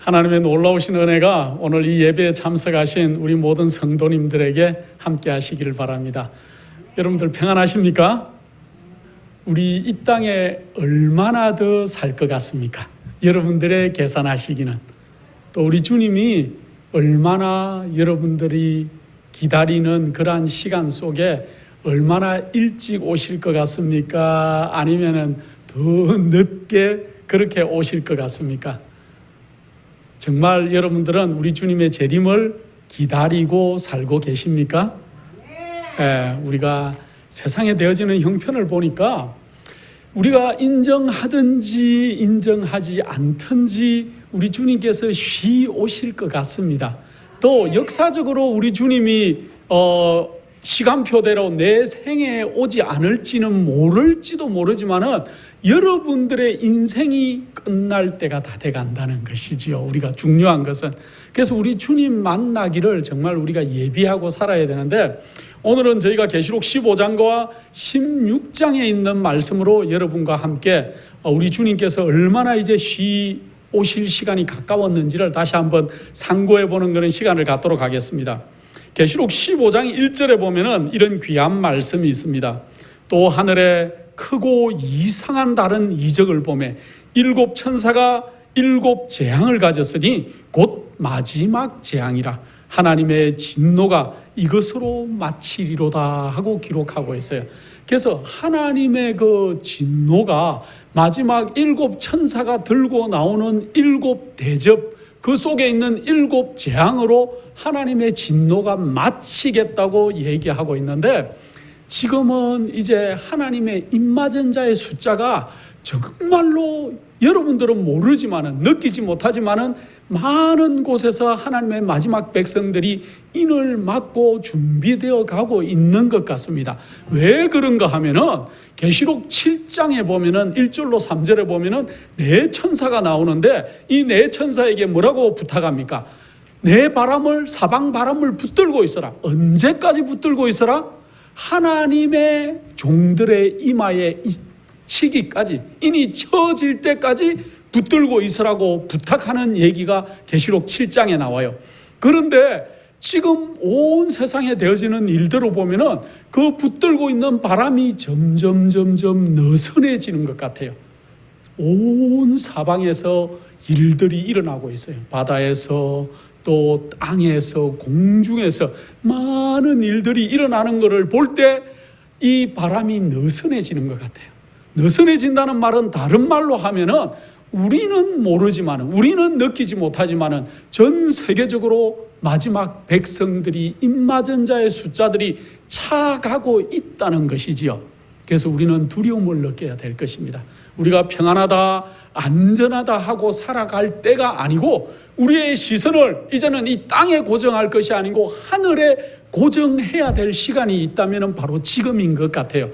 하나님의 놀라우신 은혜가 오늘 이 예배에 참석하신 우리 모든 성도님들에게 함께 하시기를 바랍니다. 여러분들 평안하십니까? 우리 이 땅에 얼마나 더 살 것 같습니까? 여러분들의 계산하시기는. 또 우리 주님이 얼마나 여러분들이 기다리는 그러한 시간 속에 얼마나 일찍 오실 것 같습니까? 아니면은 더 늦게 그렇게 오실 것 같습니까? 정말 여러분들은 우리 주님의 재림을 기다리고 살고 계십니까? 우리가 세상에 되어지는 형편을 보니까 우리가 인정하든지 인정하지 않든지 우리 주님께서 쉬 오실 것 같습니다. 또 역사적으로 우리 주님이 시간표대로 내 생에 오지 않을지는 모를지도 모르지만은 여러분들의 인생이 끝날 때가 다 돼간다는 것이지요. 우리가 중요한 것은. 그래서 우리 주님 만나기를 정말 우리가 예비하고 살아야 되는데, 오늘은 저희가 계시록 15장과 16장에 있는 말씀으로 여러분과 함께 우리 주님께서 얼마나 이제 오실 시간이 가까웠는지를 다시 한번 상고해 보는 그런 시간을 갖도록 하겠습니다. 계시록 15장 1절에 보면은 이런 귀한 말씀이 있습니다. 또 하늘에 크고 이상한 다른 이적을 보매 일곱 천사가 일곱 재앙을 가졌으니 곧 마지막 재앙이라 하나님의 진노가 이것으로 마치리로다 하고 기록하고 있어요. 그래서 하나님의 그 진노가 마지막 일곱 천사가 들고 나오는 일곱 대접, 그 속에 있는 일곱 재앙으로 하나님의 진노가 마치겠다고 얘기하고 있는데, 지금은 이제 하나님의 입맞은 자의 숫자가 정말로 여러분들은 모르지만은, 느끼지 못하지만은 많은 곳에서 하나님의 마지막 백성들이 인을 맞고 준비되어 가고 있는 것 같습니다. 왜 그런가 하면은 계시록 7장에 보면은 1절로 3절에 보면은 네 천사가 나오는데, 이 네 천사에게 뭐라고 부탁합니까? 내 바람을, 사방 바람을 붙들고 있어라. 언제까지 붙들고 있어라? 하나님의 종들의 이마에 치기까지, 인이 쳐질 때까지 붙들고 있으라고 부탁하는 얘기가 계시록 7장에 나와요. 그런데 지금 온 세상에 되어지는 일들을 보면은 그 붙들고 있는 바람이 점점 느슨해지는 것 같아요. 온 사방에서 일들이 일어나고 있어요. 바다에서, 또 땅에서, 공중에서 많은 일들이 일어나는 것을 볼 때 이 바람이 느슨해지는 것 같아요. 느슨해진다는 말은 다른 말로 하면은 우리는 모르지만은, 우리는 느끼지 못하지만은 전 세계적으로 마지막 백성들이, 입맞은 자의 숫자들이 차가고 있다는 것이지요. 그래서 우리는 두려움을 느껴야 될 것입니다. 우리가 평안하다, 안전하다 하고 살아갈 때가 아니고, 우리의 시선을 이제는 이 땅에 고정할 것이 아니고 하늘에 고정해야 될 시간이 있다면 바로 지금인 것 같아요.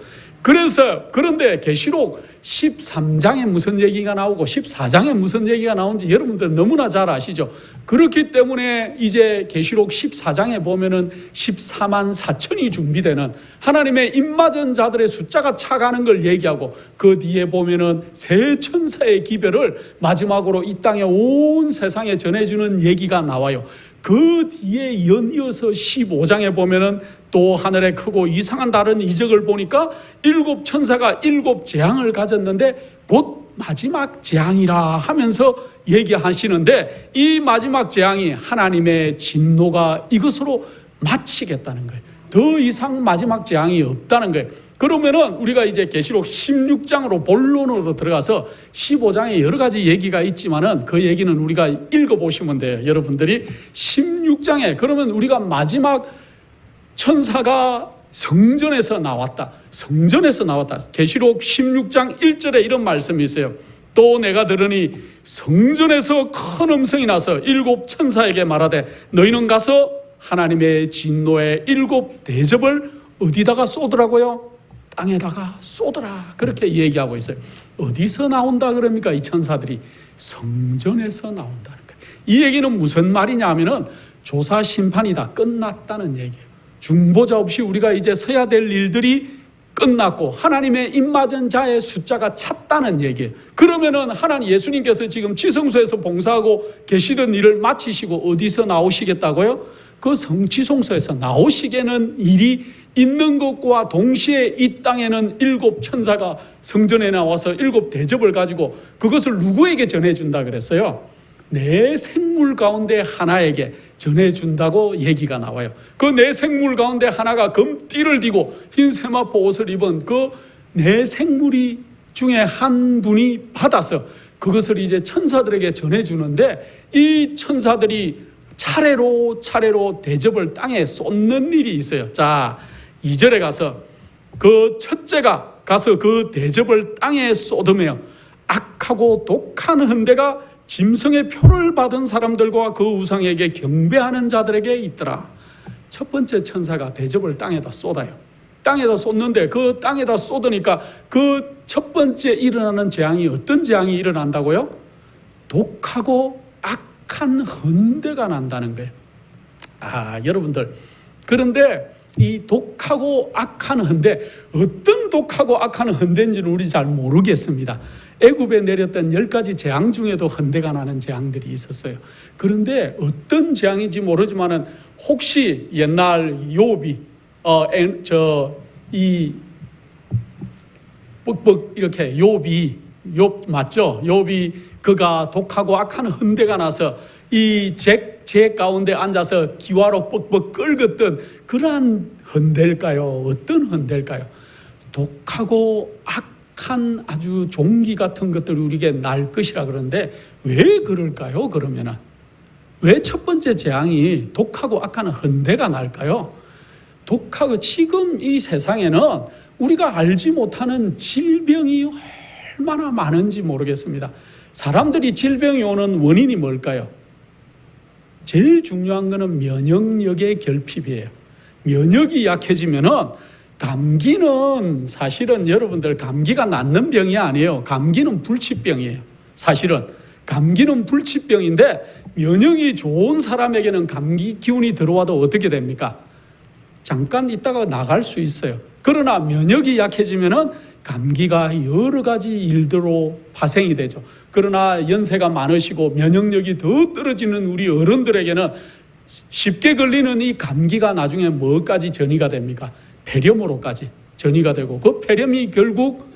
그런데 계시록 13장에 무슨 얘기가 나오고 14장에 무슨 얘기가 나오는지 여러분들 너무나 잘 아시죠? 그렇기 때문에 이제 계시록 14장에 보면은 14만 4천이 준비되는 하나님의 입맞은 자들의 숫자가 차가는 걸 얘기하고, 그 뒤에 보면은 세 천사의 기별을 마지막으로 이 땅에 온 세상에 전해주는 얘기가 나와요. 그 뒤에 연이어서 15장에 보면은 또 하늘에 크고 이상한 다른 이적을 보니까 일곱 천사가 일곱 재앙을 가졌는데 곧 마지막 재앙이라 하면서 얘기하시는데, 이 마지막 재앙이 하나님의 진노가 이것으로 마치겠다는 거예요. 더 이상 마지막 재앙이 없다는 거예요. 그러면은 우리가 이제 계시록 16장으로 본론으로 들어가서 15장에 여러 가지 얘기가 있지만은 그 얘기는 우리가 읽어보시면 돼요. 여러분들이 16장에, 그러면 우리가 마지막 천사가 성전에서 나왔다. 계시록 16장 1절에 이런 말씀이 있어요. 또 내가 들으니 성전에서 큰 음성이 나서 일곱 천사에게 말하되 너희는 가서 하나님의 진노의 일곱 대접을 어디다가 쏟으라고요? 땅에다가 쏟으라. 그렇게 얘기하고 있어요. 어디서 나온다 그럽니까? 이 천사들이 성전에서 나온다는 거예요. 이 얘기는 무슨 말이냐 하면은 조사 심판이 다 끝났다는 얘기예요. 중보자 없이 우리가 이제 서야 될 일들이 끝났고 하나님의 입맞은 자의 숫자가 찼다는 얘기예요. 그러면은 하나님 예수님께서 지금 지성소에서 봉사하고 계시던 일을 마치시고 어디서 나오시겠다고요? 그 성지성소에서 나오시게는 일이 있는 것과 동시에 이 땅에는 7 천사가 성전에 나와서 7 대접을 가지고 그것을 누구에게 전해준다 그랬어요? 내 생물 가운데 하나에게 전해준다고 얘기가 나와요. 그 내 생물 가운데 하나가 금띠를 띠고 흰 세마포 옷을 입은 그 내 생물이 중에 한 분이 받아서 그것을 이제 천사들에게 전해주는데 이 천사들이 차례로 대접을 땅에 쏟는 일이 있어요. 자, 2절에 가서 그 첫째가 가서 그 대접을 땅에 쏟으며 악하고 독한 헌대가 짐승의 표를 받은 사람들과 그 우상에게 경배하는 자들에게 있더라. 첫 번째 천사가 대접을 땅에다 쏟아요. 땅에다 쏟는데 그 땅에다 쏟으니까 그 첫 번째 일어나는 재앙이 어떤 재앙이 일어난다고요? 독하고 악한 헌대가 난다는 거예요. 여러분들, 그런데 이 독하고 악한 헌대, 어떤 독하고 악한 헌대인지는 우리 잘 모르겠습니다. 애굽에 내렸던 10가지 재앙 중에도 헌대가 나는 재앙들이 있었어요. 그런데 어떤 재앙인지 모르지만은 혹시 옛날 욥이 뻑뻑 이렇게 욥 맞죠? 욥이 그가 독하고 악한 헌대가 나서 이 제 가운데 앉아서 기와로 뻑뻑 끓었던 그러한 헌대일까요? 어떤 헌대일까요? 독하고 악한 아주 종기 같은 것들이 우리에게 날 것이라 그러는데 왜 그럴까요? 그러면은 왜 첫 번째 재앙이 독하고 악한 헌대가 날까요? 독하고 지금 이 세상에는 우리가 알지 못하는 질병이 얼마나 많은지 모르겠습니다. 사람들이 질병이 오는 원인이 뭘까요? 제일 중요한 것은 면역력의 결핍이에요. 면역이 약해지면은 감기는 사실은 여러분들 감기가 낫는 병이 아니에요. 감기는 불치병이에요. 사실은 감기는 불치병인데 면역이 좋은 사람에게는 감기 기운이 들어와도 어떻게 됩니까? 잠깐 있다가 나갈 수 있어요. 그러나 면역이 약해지면은 감기가 여러 가지 일들로 파생이 되죠. 그러나 연세가 많으시고 면역력이 더 떨어지는 우리 어른들에게는 쉽게 걸리는 이 감기가 나중에 뭐까지 전이가 됩니까? 폐렴으로까지 전이가 되고 그 폐렴이 결국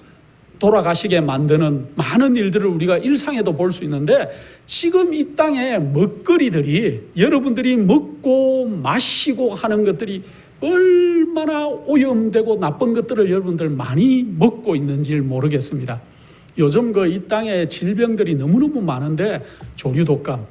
돌아가시게 만드는 많은 일들을 우리가 일상에도 볼 수 있는데 지금 이 땅의 먹거리들이 여러분들이 먹고 마시고 하는 것들이 얼마나 오염되고 나쁜 것들을 여러분들 많이 먹고 있는지 모르겠습니다. 요즘 이 땅에 질병들이 너무너무 많은데 조류독감,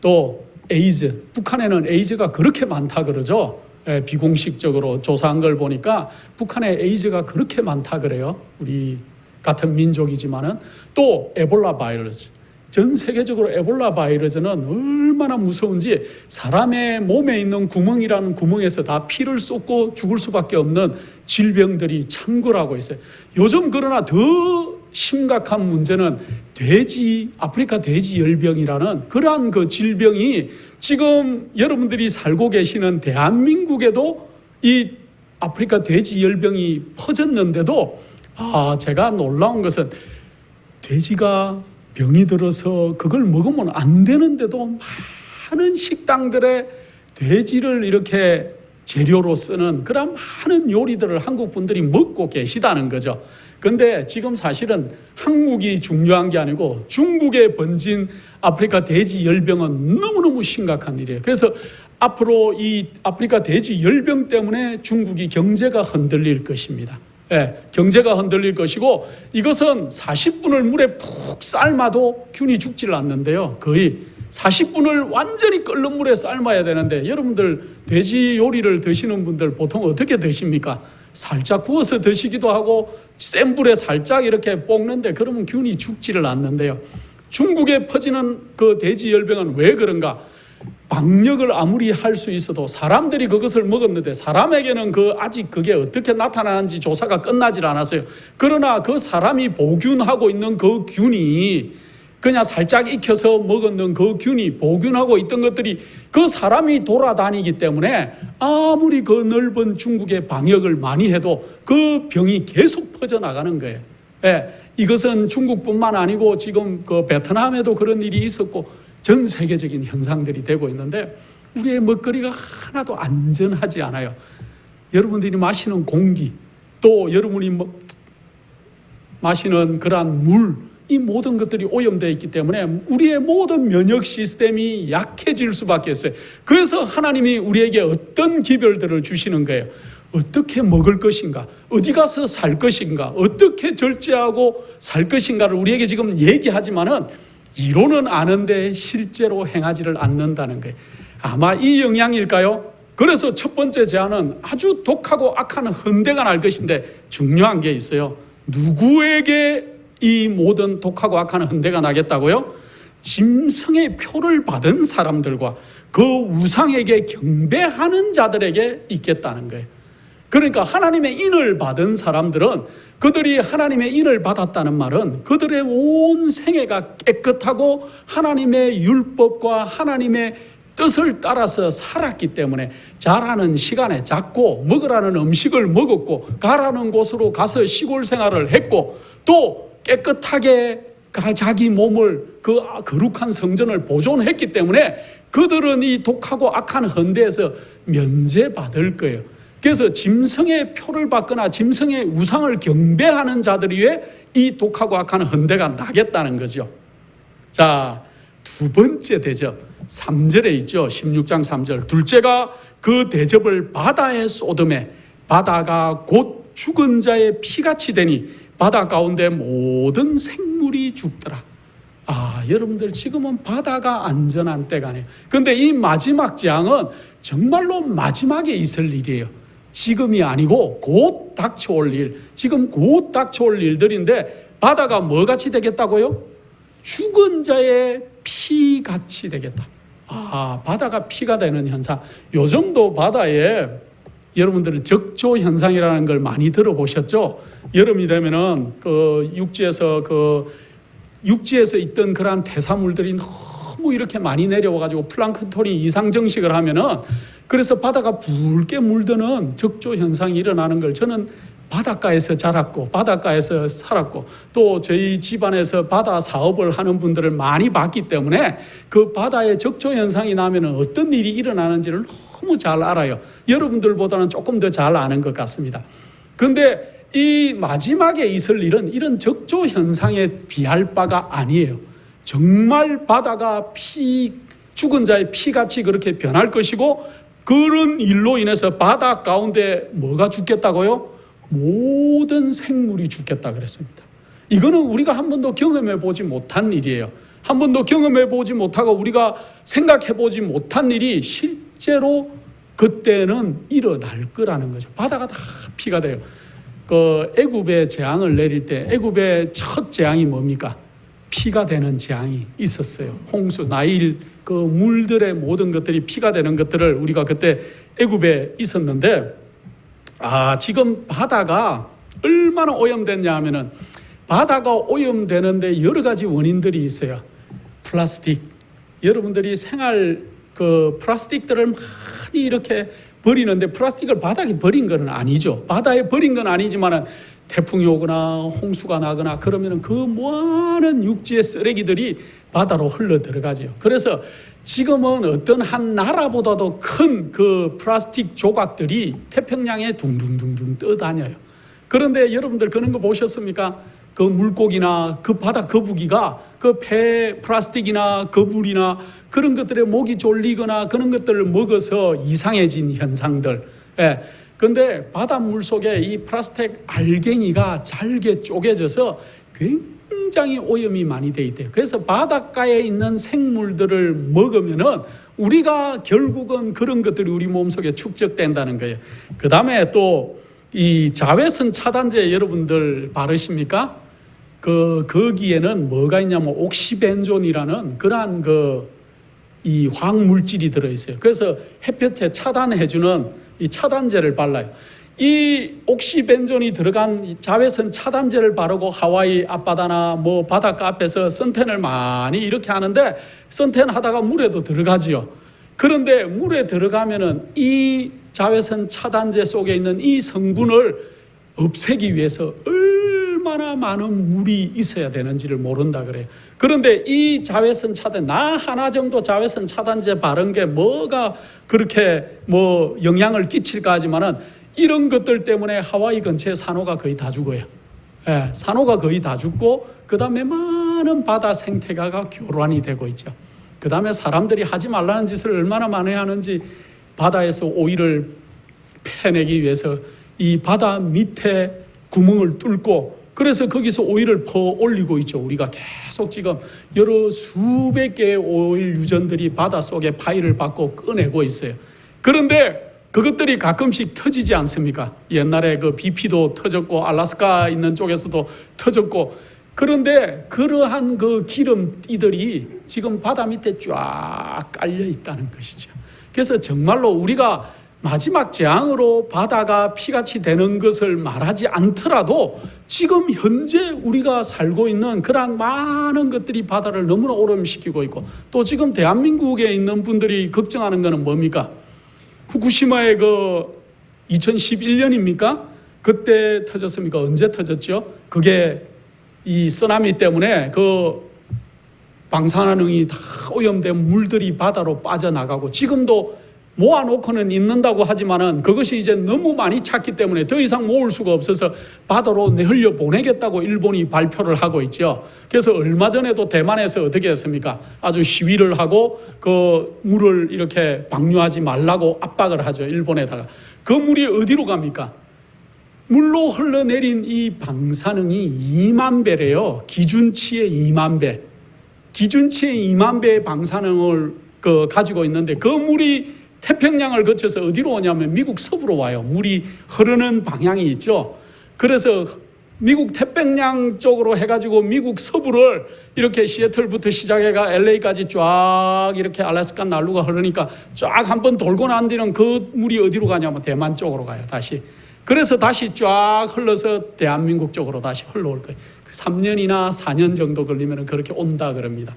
또 에이즈, 북한에는 에이즈가 그렇게 많다 그러죠. 비공식적으로 조사한 걸 보니까 북한에 에이즈가 그렇게 많다 그래요. 우리 같은 민족이지만은 또 에볼라 바이러스. 전 세계적으로 에볼라 바이러스는 얼마나 무서운지 사람의 몸에 있는 구멍이라는 구멍에서 다 피를 쏟고 죽을 수밖에 없는 질병들이 창궐하고 있어요. 요즘 그러나 더 심각한 문제는 아프리카 돼지열병이라는 그러한 그 질병이 지금 여러분들이 살고 계시는 대한민국에도 이 아프리카 돼지열병이 퍼졌는데도 제가 놀라운 것은 돼지가 병이 들어서 그걸 먹으면 안 되는데도 많은 식당들에 돼지를 이렇게 재료로 쓰는 그런 많은 요리들을 한국 분들이 먹고 계시다는 거죠. 그런데 지금 사실은 한국이 중요한 게 아니고 중국에 번진 아프리카 돼지 열병은 너무너무 심각한 일이에요. 그래서 앞으로 이 아프리카 돼지 열병 때문에 중국이 경제가 흔들릴 것입니다. 경제가 흔들릴 것이고 이것은 40분을 물에 푹 삶아도 균이 죽질 않는데요. 거의 40분을 완전히 끓는 물에 삶아야 되는데 여러분들 돼지 요리를 드시는 분들 보통 어떻게 드십니까? 살짝 구워서 드시기도 하고 센 불에 살짝 이렇게 볶는데 그러면 균이 죽지를 않는데요. 중국에 퍼지는 그 돼지 열병은 왜 그런가? 방역을 아무리 할 수 있어도 사람들이 그것을 먹었는데 사람에게는 아직 그게 어떻게 나타나는지 조사가 끝나질 않았어요. 그러나 그 사람이 보균하고 있는 그 균이 그냥 살짝 익혀서 먹었는 그 균이 보균하고 있던 것들이 그 사람이 돌아다니기 때문에 아무리 그 넓은 중국의 방역을 많이 해도 그 병이 계속 퍼져나가는 거예요. 예, 이것은 중국뿐만 아니고 지금 그 베트남에도 그런 일이 있었고 전 세계적인 현상들이 되고 있는데 우리의 먹거리가 하나도 안전하지 않아요. 여러분들이 마시는 공기, 또 여러분이 마시는 그러한 물, 이 모든 것들이 오염되어 있기 때문에 우리의 모든 면역 시스템이 약해질 수밖에 없어요. 그래서 하나님이 우리에게 어떤 기별들을 주시는 거예요. 어떻게 먹을 것인가, 어디 가서 살 것인가, 어떻게 절제하고 살 것인가를 우리에게 지금 얘기하지만은 이론은 아는데 실제로 행하지를 않는다는 거예요. 아마 이 영향일까요? 그래서 첫 번째 제안은 아주 독하고 악한 헌대가 날 것인데 중요한 게 있어요. 누구에게 이 모든 독하고 악한 헌대가 나겠다고요? 짐승의 표를 받은 사람들과 그 우상에게 경배하는 자들에게 있겠다는 거예요. 그러니까 하나님의 인을 받은 사람들은, 그들이 하나님의 인을 받았다는 말은 그들의 온 생애가 깨끗하고 하나님의 율법과 하나님의 뜻을 따라서 살았기 때문에 자라는 시간에 잤고 먹으라는 음식을 먹었고 가라는 곳으로 가서 시골 생활을 했고 또 깨끗하게 자기 몸을 그 거룩한 성전을 보존했기 때문에 그들은 이 독하고 악한 헌대에서 면제받을 거예요. 그래서 짐승의 표를 받거나 짐승의 우상을 경배하는 자들이 왜 이 독하고 악한 헌대가 나겠다는 거죠. 자, 두 번째 대접 3절에 있죠. 16장 3절. 둘째가 그 대접을 바다에 쏟음에 바다가 곧 죽은 자의 피같이 되니 바다 가운데 모든 생물이 죽더라. 여러분들 지금은 바다가 안전한 때가 아니에요. 그런데 이 마지막 재앙은 정말로 마지막에 있을 일이에요. 지금이 아니고 곧 닥쳐올 일, 지금 곧 닥쳐올 일들인데 바다가 뭐같이 되겠다고요? 죽은 자의 피같이 되겠다. 바다가 피가 되는 현상. 요즘도 바다에 여러분들 적조 현상이라는 걸 많이 들어보셨죠? 여름이 되면은 육지에서 있던 그러한 대사물들이 너무 이렇게 많이 내려와가지고 플랑크톤이 이상 증식을 하면은 그래서 바다가 붉게 물드는 적조 현상이 일어나는 걸 저는 바닷가에서 자랐고 바닷가에서 살았고 또 저희 집안에서 바다 사업을 하는 분들을 많이 봤기 때문에 그 바다에 적조 현상이 나면 어떤 일이 일어나는지를 너무 잘 알아요. 여러분들보다는 조금 더 잘 아는 것 같습니다. 그런데 이 마지막에 있을 일은 이런 적조 현상에 비할 바가 아니에요. 정말 바다가 죽은 자의 피같이 그렇게 변할 것이고 그런 일로 인해서 바다 가운데 뭐가 죽겠다고요? 모든 생물이 죽겠다 그랬습니다. 이거는 우리가 한 번도 경험해 보지 못한 일이에요. 한 번도 경험해 보지 못하고 우리가 생각해 보지 못한 일이 실제로 그때는 일어날 거라는 거죠. 바다가 다 피가 돼요. 애굽에 재앙을 내릴 때 애굽의 첫 재앙이 뭡니까? 피가 되는 재앙이 있었어요. 홍수, 나일 그 물들의 모든 것들이 피가 되는 것들을 우리가 그때 애굽에 있었는데 지금 바다가 얼마나 오염됐냐 하면은 바다가 오염되는데 여러 가지 원인들이 있어요. 플라스틱. 여러분들이 생활 플라스틱들을 많이 이렇게 버리는데 플라스틱을 바닥에 버린 건 아니죠. 바다에 버린 건 아니지만은 태풍이 오거나 홍수가 나거나 그러면은 그 많은 육지의 쓰레기들이 바다로 흘러 들어가죠. 그래서 지금은 어떤 한 나라보다도 큰 그 플라스틱 조각들이 태평양에 둥둥둥둥 떠다녀요. 그런데 여러분들 그런 거 보셨습니까? 그 물고기나 그 바다 거북이가 그 폐 플라스틱이나 거물이나 그런 것들에 목이 졸리거나 그런 것들을 먹어서 이상해진 현상들. 그런데 바닷물 속에 이 플라스틱 알갱이가 잘게 쪼개져서 굉장히 오염이 많이 돼 있대요. 그래서 바닷가에 있는 생물들을 먹으면은 우리가 결국은 그런 것들이 우리 몸속에 축적된다는 거예요. 그 다음에 또 이 자외선 차단제 여러분들 바르십니까? 거기에는 뭐가 있냐면 옥시벤존이라는 그러한 이 화학 물질이 들어있어요. 그래서 햇볕에 차단해주는 이 차단제를 발라요. 이 옥시벤존이 들어간 자외선 차단제를 바르고 하와이 앞바다나 뭐 바닷가 앞에서 선탠을 많이 이렇게 하는데, 선탠 하다가 물에도 들어가지요. 그런데 물에 들어가면은 이 자외선 차단제 속에 있는 이 성분을 없애기 위해서 얼마나 많은 물이 있어야 되는지를 모른다 그래요. 그런데 이 자외선 차단, 나 하나 정도 자외선 차단제 바른 게 뭐가 그렇게 뭐 영향을 끼칠까 하지만은, 이런 것들 때문에 하와이 근처에 산호가 거의 다 죽어요. 예, 산호가 거의 다 죽고, 그 다음에 많은 바다 생태계가 교란이 되고 있죠. 그 다음에 사람들이 하지 말라는 짓을 얼마나 많이 하는지, 바다에서 오일을 패내기 위해서 이 바다 밑에 구멍을 뚫고, 그래서 거기서 오일을 퍼 올리고 있죠. 우리가 계속 지금 여러 수백 개의 오일 유전들이 바닷속에 파일을 받고 꺼내고 있어요. 그런데 그것들이 가끔씩 터지지 않습니까? 옛날에 그 BP도 터졌고 알래스카 있는 쪽에서도 터졌고, 그런데 그러한 그 기름띠들이 지금 바다 밑에 쫙 깔려 있다는 것이죠. 그래서 정말로 우리가 마지막 재앙으로 바다가 피같이 되는 것을 말하지 않더라도, 지금 현재 우리가 살고 있는 그러한 많은 것들이 바다를 너무나 오염시키고 있고, 또 지금 대한민국에 있는 분들이 걱정하는 것은 뭡니까? 후쿠시마의 그 2011년입니까? 그때 터졌습니까? 언제 터졌죠? 그게 이 쓰나미 때문에 그 방사능이 다 오염된 물들이 바다로 빠져나가고, 지금도 모아놓고는 있는다고 하지만은 그것이 이제 너무 많이 찼기 때문에 더 이상 모을 수가 없어서 바다로 내흘려 보내겠다고 일본이 발표를 하고 있죠. 그래서 얼마 전에도 대만에서 어떻게 했습니까? 아주 시위를 하고 그 물을 이렇게 방류하지 말라고 압박을 하죠. 일본에다가. 그 물이 어디로 갑니까? 물로 흘러내린 이 방사능이 2만 배래요. 기준치의 2만 배. 기준치의 2만 배의 방사능을 가지고 있는데, 그 물이 태평양을 거쳐서 어디로 오냐면 미국 서부로 와요. 물이 흐르는 방향이 있죠. 그래서 미국 태평양 쪽으로 해가지고 미국 서부를 이렇게 시애틀부터 시작해가 LA까지 쫙 이렇게 알래스카 난루가 흐르니까 쫙 한번 돌고 난 뒤는 그 물이 어디로 가냐면 대만 쪽으로 가요. 다시. 그래서 다시 쫙 흘러서 대한민국 쪽으로 다시 흘러올 거예요. 3년이나 4년 정도 걸리면 그렇게 온다 그럽니다.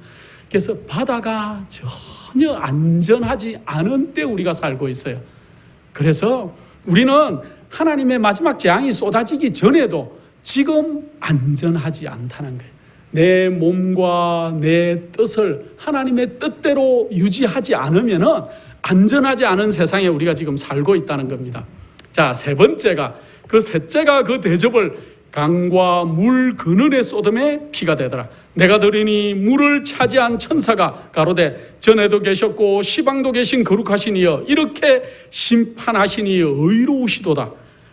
그래서 바다가 전혀 안전하지 않은 때 우리가 살고 있어요. 그래서 우리는 하나님의 마지막 재앙이 쏟아지기 전에도 지금 안전하지 않다는 거예요. 내 몸과 내 뜻을 하나님의 뜻대로 유지하지 않으면 안전하지 않은 세상에 우리가 지금 살고 있다는 겁니다. 자, 세 번째가, 그 셋째가 그 대접을 강과 물 그늘에 쏟음에 피가 되더라. 내가 들으니 물을 차지한 천사가 가로되 전에도 계셨고 시방도 계신 거룩하신 이여, 이렇게 심판하시니 의로우시도다.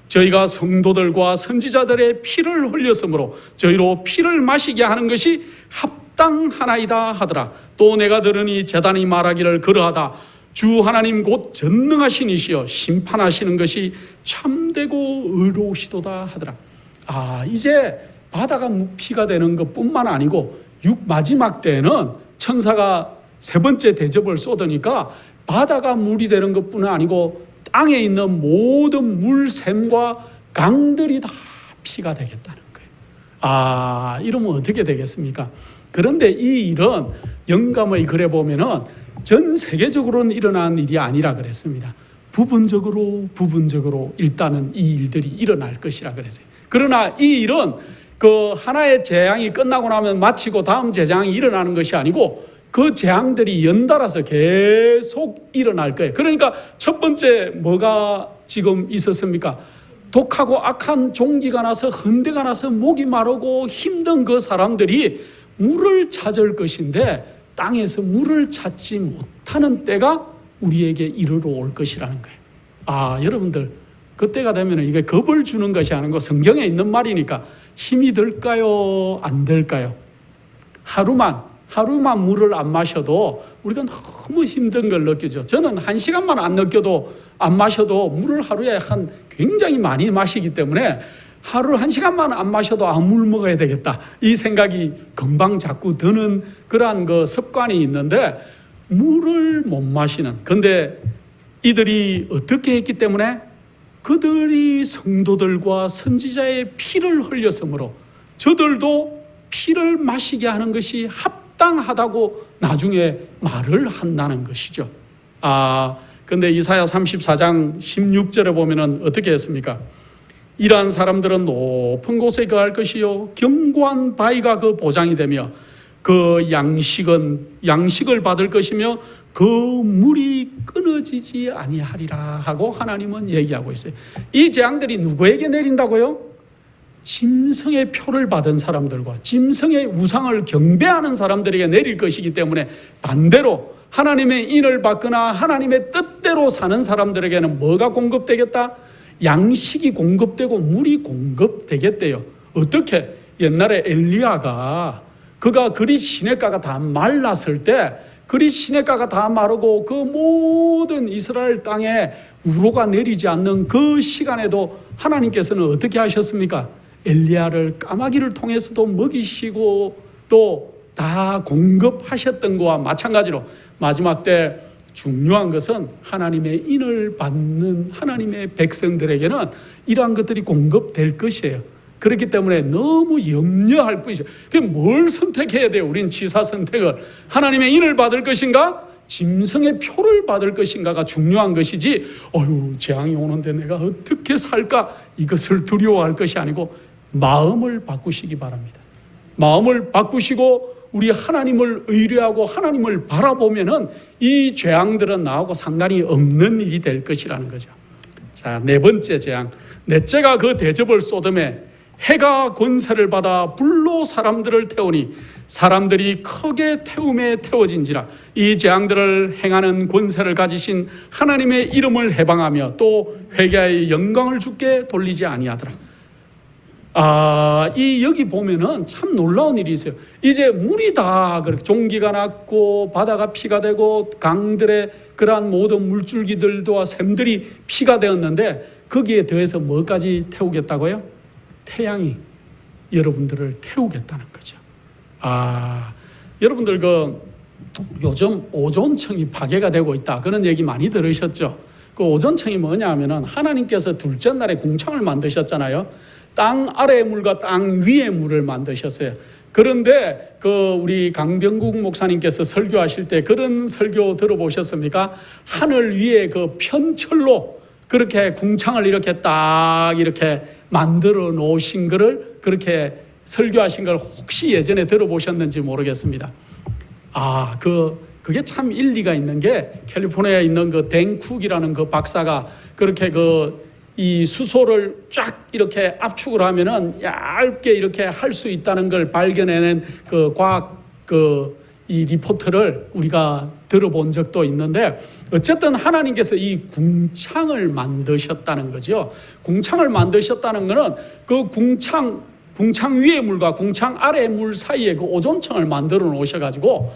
저희가 성도들과 선지자들의 피를 흘렸으므로 저희로 피를 마시게 하는 것이 합당하나이다 하더라. 또 내가 들으니 제단이 말하기를 그러하다. 주 하나님 곧 전능하신 이시여 심판하시는 것이 참되고 의로우시도다 하더라. 이제 바다가 피가 되는 것뿐만 아니고 마지막 때에는 천사가 세 번째 대접을 쏟으니까 바다가 물이 되는 것뿐만 아니고 땅에 있는 모든 물샘과 강들이 다 피가 되겠다는 거예요. 이러면 어떻게 되겠습니까? 그런데 이 일은 영감의 글에 보면은 전 세계적으로는 일어난 일이 아니라 그랬습니다. 부분적으로 일단은 이 일들이 일어날 것이라 그랬어요. 그러나 이 일은 그 하나의 재앙이 끝나고 나면 마치고 다음 재앙이 일어나는 것이 아니고 그 재앙들이 연달아서 계속 일어날 거예요. 그러니까 첫 번째 뭐가 지금 있었습니까? 독하고 악한 종기가 나서 헌대가 나서 목이 마르고 힘든 그 사람들이 물을 찾을 것인데 땅에서 물을 찾지 못하는 때가 우리에게 이르러 올 것이라는 거예요. 여러분들 그때가 되면 이게 겁을 주는 것이 아니고 성경에 있는 말이니까 힘이 들까요? 안 들까요? 하루만 물을 안 마셔도 우리가 너무 힘든 걸 느끼죠. 저는 1시간만 안 마셔도 물을 하루에 굉장히 많이 마시기 때문에 하루 1시간만 안 마셔도 물 먹어야 되겠다 이 생각이 금방 자꾸 드는 그러한 그 습관이 있는데 물을 못 마시는, 근데 이들이 어떻게 했기 때문에 그들이 성도들과 선지자의 피를 흘렸으므로 저들도 피를 마시게 하는 것이 합당하다고 나중에 말을 한다는 것이죠. 근데 이사야 34장 16절에 보면은 어떻게 했습니까? 이러한 사람들은 높은 곳에 거할 것이요 견고한 바위가 그 보장이 되며 그 양식을 받을 것이며 그 물이 끊어지지 아니하리라 하고 하나님은 얘기하고 있어요. 이 재앙들이 누구에게 내린다고요? 짐승의 표를 받은 사람들과 짐승의 우상을 경배하는 사람들에게 내릴 것이기 때문에 반대로 하나님의 인을 받거나 하나님의 뜻대로 사는 사람들에게는 뭐가 공급되겠다? 양식이 공급되고 물이 공급되겠대요. 어떻게? 옛날에 엘리야가 그가 그릿 시냇가가 다 말랐을 때 그릿 시냇가가 다 마르고 그 모든 이스라엘 땅에 우로가 내리지 않는 그 시간에도 하나님께서는 어떻게 하셨습니까? 엘리야를 까마귀를 통해서도 먹이시고 또 다 공급하셨던 것과 마찬가지로 마지막 때 중요한 것은 하나님의 인을 받는 하나님의 백성들에게는 이러한 것들이 공급될 것이에요. 그렇기 때문에 너무 염려할 뿐이죠. 그럼 뭘 선택해야 돼요? 우린 지사 선택을. 하나님의 인을 받을 것인가? 짐승의 표를 받을 것인가가 중요한 것이지 재앙이 오는데 내가 어떻게 살까? 이것을 두려워할 것이 아니고 마음을 바꾸시기 바랍니다. 마음을 바꾸시고 우리 하나님을 의뢰하고 하나님을 바라보면은 이 재앙들은 나하고 상관이 없는 일이 될 것이라는 거죠. 자, 네 번째 재앙. 넷째가 그 대접을 쏟음에 해가 권세를 받아 불로 사람들을 태우니 사람들이 크게 태움에 태워진지라. 이 재앙들을 행하는 권세를 가지신 하나님의 이름을 해방하며 또 회개의 영광을 주께 돌리지 아니하더라. 여기 보면은 참 놀라운 일이 있어요. 이제 물이 다 그렇게 종기가 났고 바다가 피가 되고 강들의 그러한 모든 물줄기들과 샘들이 피가 되었는데 거기에 더해서 뭐까지 태우겠다고요? 태양이 여러분들을 태우겠다는 거죠. 여러분들 요즘 오존층이 파괴가 되고 있다 그런 얘기 많이 들으셨죠? 그 오존층이 뭐냐 하면은 하나님께서 둘째 날에 궁창을 만드셨잖아요. 땅 아래의 물과 땅 위의 물을 만드셨어요. 그런데 우리 강병국 목사님께서 설교하실 때 그런 설교 들어보셨습니까? 하늘 위에 그 편철로 그렇게 궁창을 이렇게 딱 이렇게 만들어 놓으신 거를 그렇게 설교하신 걸 혹시 예전에 들어보셨는지 모르겠습니다. 그게 참 일리가 있는 게 캘리포니아에 있는 그 댄쿡이라는 그 박사가 그렇게 이 수소를 쫙 이렇게 압축을 하면은 얇게 이렇게 할 수 있다는 걸 발견해낸 그 과학 이 리포트를 우리가 들어본 적도 있는데 어쨌든 하나님께서 이 궁창을 만드셨다는 거죠. 궁창을 만드셨다는 거는 그 궁창 위의 물과 궁창 아래의 물 사이에 그 오존층을 만들어 놓으셔가지고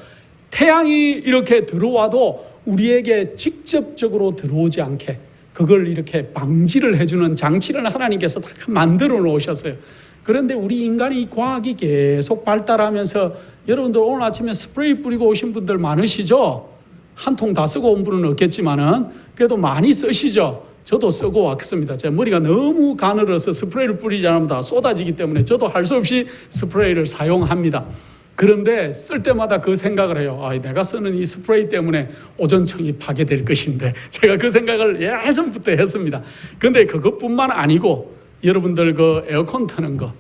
태양이 이렇게 들어와도 우리에게 직접적으로 들어오지 않게 그걸 이렇게 방지를 해주는 장치를 하나님께서 다 만들어 놓으셨어요. 그런데 우리 인간의 과학이 계속 발달하면서 여러분들 오늘 아침에 스프레이 뿌리고 오신 분들 많으시죠? 한 통 다 쓰고 온 분은 없겠지만은 그래도 많이 쓰시죠? 저도 쓰고 왔습니다. 제 머리가 너무 가늘어서 스프레이를 뿌리지 않으면 다 쏟아지기 때문에 저도 할 수 없이 스프레이를 사용합니다. 그런데 쓸 때마다 그 생각을 해요. 내가 쓰는 이 스프레이 때문에 오존층이 파괴될 것인데 제가 그 생각을 예전부터 했습니다. 그런데 그것뿐만 아니고 여러분들 에어컨 트는 거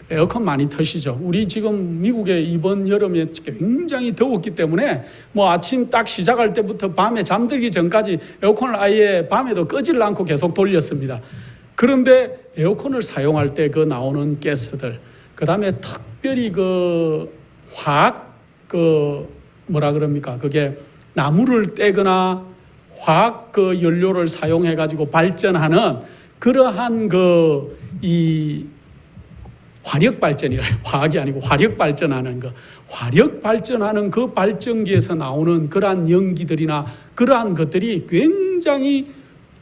에어컨 많이 트시죠? 우리 지금 미국에 이번 여름에 굉장히 더웠기 때문에 아침 딱 시작할 때부터 밤에 잠들기 전까지 에어컨을 아예 밤에도 끄질 않고 계속 돌렸습니다. 그런데 에어컨을 사용할 때 나오는 가스들 그 다음에 특별히 화학 그게 나무를 떼거나 화학 연료를 사용해 가지고 발전하는 그러한 이 화력 발전이라 화학이 아니고 화력 발전하는 화력 발전하는 그 발전기에서 나오는 그러한 연기들이나 그러한 것들이 굉장히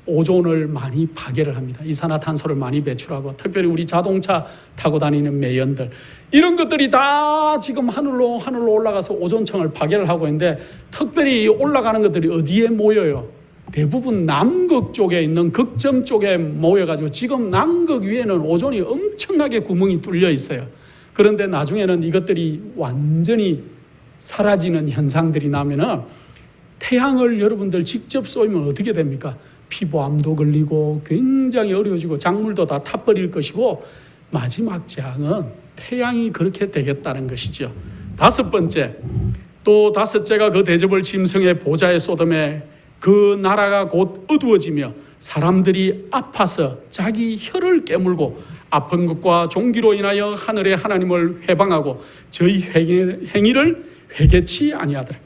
오존을 많이 파괴를 합니다. 이산화탄소를 많이 배출하고 특별히 우리 자동차 타고 다니는 매연들 이런 것들이 다 지금 하늘로 올라가서 오존층을 파괴를 하고 있는데 특별히 올라가는 것들이 어디에 모여요? 대부분 남극 쪽에 있는 극점 쪽에 모여가지고 지금 남극 위에는 오존이 엄청나게 구멍이 뚫려 있어요. 그런데 나중에는 이것들이 완전히 사라지는 현상들이 나면은 태양을 여러분들 직접 쏘면 어떻게 됩니까? 피부암도 걸리고 굉장히 어려워지고 작물도 다 타버릴 것이고 마지막 재앙은 태양이 그렇게 되겠다는 것이죠. 다섯 번째, 또 다섯째가 그 대접을 짐승의 보좌에 쏟음에 그 나라가 곧 어두워지며 사람들이 아파서 자기 혀를 깨물고 아픈 것과 종기로 인하여 하늘의 하나님을 회방하고 저희 행위를 회개치 아니하더라.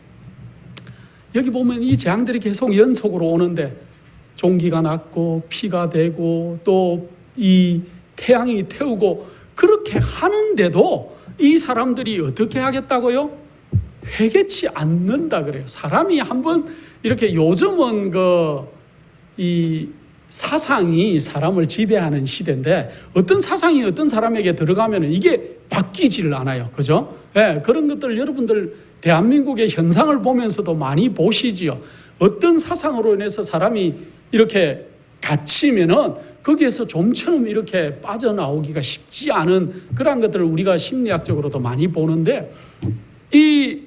여기 보면 이 재앙들이 계속 연속으로 오는데 종기가 났고 피가 되고 또 이 태양이 태우고 그렇게 하는데도 이 사람들이 어떻게 하겠다고요? 회개치 않는다 그래요. 사람이 한번 이렇게 요즘은 이 사상이 사람을 지배하는 시대인데 어떤 사상이 어떤 사람에게 들어가면 이게 바뀌지를 않아요. 그죠? 네, 그런 것들 여러분들 대한민국의 현상을 보면서도 많이 보시지요. 어떤 사상으로 인해서 사람이 이렇게 갇히면은 거기에서 좀처럼 이렇게 빠져나오기가 쉽지 않은 그런 것들을 우리가 심리학적으로도 많이 보는데 이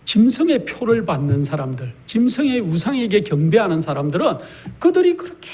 짐승의 표를 받는 사람들, 짐승의 우상에게 경배하는 사람들은 그들이 그렇게